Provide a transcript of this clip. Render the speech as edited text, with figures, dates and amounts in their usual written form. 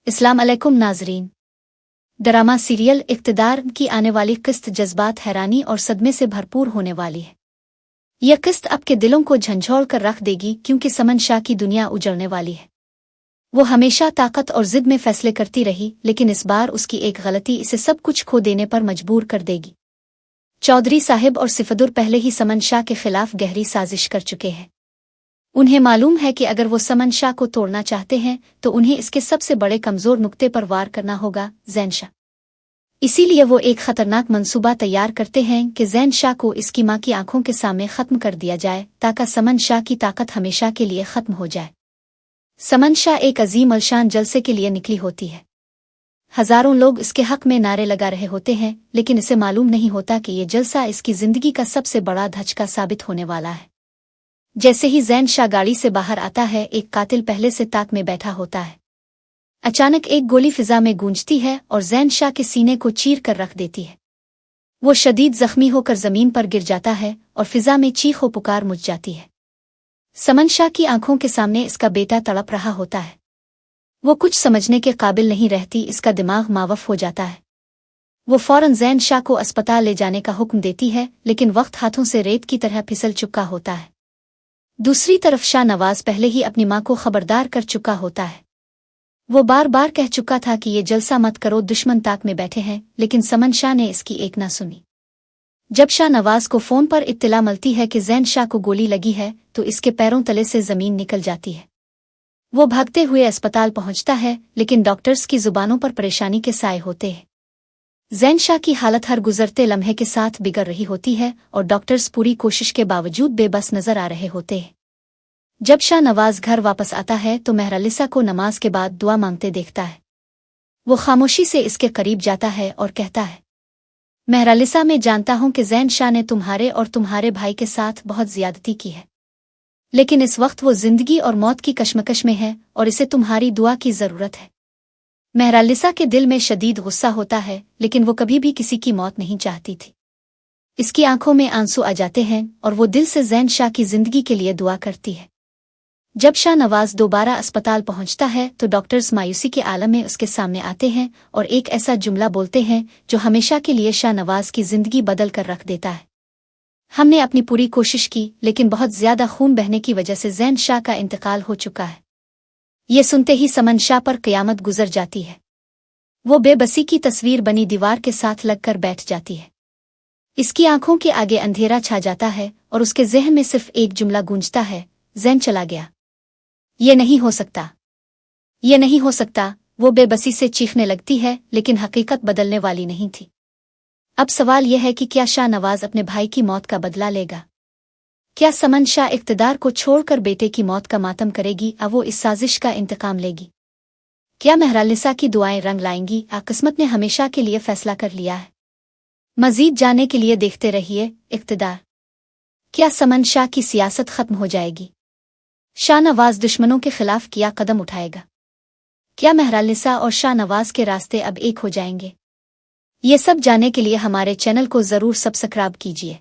अस्सलाम अलैकुम नाजरीन। ड्रामा सीरियल इक़्तिदार की आने वाली किस्त जज्बात, हैरानी और सदमे से भरपूर होने वाली है। यह किस्त आपके दिलों को झंझोड़ कर रख देगी, क्योंकि समन शाह की दुनिया उजड़ने वाली है। वो हमेशा ताकत और जिद में फैसले करती रही, लेकिन इस बार उसकी एक गलती इसे सब कुछ खो देने पर मजबूर कर देगी। चौधरी साहिब और सिफदुर पहले ही समन शाह के खिलाफ गहरी साजिश कर चुके हैं। उन्हें मालूम है कि अगर वो समन शाह को तोड़ना चाहते हैं तो उन्हें इसके सबसे बड़े कमजोर नुक्ते पर वार करना होगा, ज़ैन शाह। इसीलिए वो एक खतरनाक मंसूबा तैयार करते हैं कि ज़ैन शाह को इसकी मां की आंखों के सामने खत्म कर दिया जाए, ताकि समन शाह की ताकत हमेशा के लिए खत्म हो जाए। समन शाह एक अजीम अलशान जलसे के लिए निकली होती है। हजारों लोग इसके हक में नारे लगा रहे होते हैं, लेकिन इसे मालूम नहीं होता कि ये जलसा इसकी जिंदगी का सबसे बड़ा धचका साबित होने वाला है। जैसे ही ज़ैन शाह गाड़ी से बाहर आता है, एक कातिल पहले से ताक में बैठा होता है। अचानक एक गोली फिजा में गूंजती है और ज़ैन शाह के सीने को चीर कर रख देती है। वो शदीद जख्मी होकर जमीन पर गिर जाता है और फिजा में चीखो पुकार मुझ जाती है। समन शाह की आंखों के सामने इसका बेटा तड़प रहा होता है। वो कुछ समझने के काबिल नहीं रहती, इसका दिमाग मावफ हो जाता है। वो फौरन ज़ैन शाह को अस्पताल ले जाने का हुक्म देती है, लेकिन वक्त हाथों से रेत की तरह फिसल चुका होता है। दूसरी तरफ शाह नवाज पहले ही अपनी मां को खबरदार कर चुका होता है। वो बार बार कह चुका था कि ये जलसा मत करो, दुश्मन ताक में बैठे हैं, लेकिन समन शाह ने इसकी एक ना सुनी। जब शाह नवाज को फोन पर इत्तला मिलती है कि ज़ैन शाह को गोली लगी है, तो इसके पैरों तले से जमीन निकल जाती है। वो भागते हुए अस्पताल पहुंचता है, लेकिन डॉक्टर्स की जुबानों पर परेशानी के साए होते हैं। ज़ैन शाह की हालत हर गुजरते लम्हे के साथ बिगड़ रही होती है और डॉक्टर्स पूरी कोशिश के बावजूद बेबस नजर आ रहे होते हैं। जब शाह नवाज घर वापस आता है तो मेहरालिसा को नमाज के बाद दुआ मांगते देखता है। वो खामोशी से इसके करीब जाता है और कहता है, मेहरालिसा, मैं जानता हूं कि ज़ैन शाह ने तुम्हारे और तुम्हारे भाई के साथ बहुत ज्यादती की है, लेकिन इस वक्त वो जिंदगी और मौत की कश्मकश में है और इसे तुम्हारी दुआ की जरूरत है। मेहरालिसा के दिल में शदीद गुस्सा होता है, लेकिन वो कभी भी किसी की मौत नहीं चाहती थी। इसकी आंखों में आंसू आ जाते हैं और वो दिल से ज़ैन शाह की जिंदगी के लिए दुआ करती है। जब शाह नवाज दोबारा अस्पताल पहुंचता है तो डॉक्टर्स मायूसी के आलम में उसके सामने आते हैं और एक ऐसा जुमला बोलते हैं जो हमेशा के लिए शाह नवाज की जिंदगी बदल कर रख देता है। हमने अपनी पूरी कोशिश की, लेकिन बहुत ज्यादा खून बहने की वजह से ज़ैन शाह का इंतकाल हो चुका है। ये सुनते ही समन शाह पर क़यामत गुजर जाती है। वो बेबसी की तस्वीर बनी दीवार के साथ लगकर बैठ जाती है। इसकी आंखों के आगे अंधेरा छा जाता है और उसके ज़हन में सिर्फ एक जुमला गूंजता है, ज़ैन चला गया। ये नहीं हो सकता, ये नहीं हो सकता। वो बेबसी से चीखने लगती है, लेकिन हकीकत बदलने वाली नहीं थी। अब सवाल यह है कि क्या शाह नवाज अपने भाई की मौत का बदला लेगा? क्या समन शाह इक़्तिदार को छोड़कर बेटे की मौत का मातम करेगी या वो इस साजिश का इंतकाम लेगी? क्या मेहरालिसा की दुआएं रंग लाएंगी या किस्मत ने हमेशा के लिए फैसला कर लिया है? मजीद जानने के लिए देखते रहिए इक़्तिदार। क्या समन शाह की सियासत खत्म हो जाएगी? शाह नवाज दुश्मनों के खिलाफ क्या कदम उठाएगा? क्या मेहरालिसा और शाह नवाज के रास्ते अब एक हो जाएंगे? ये सब जानने के लिए हमारे चैनल को जरूर सब्सक्राइब कीजिए।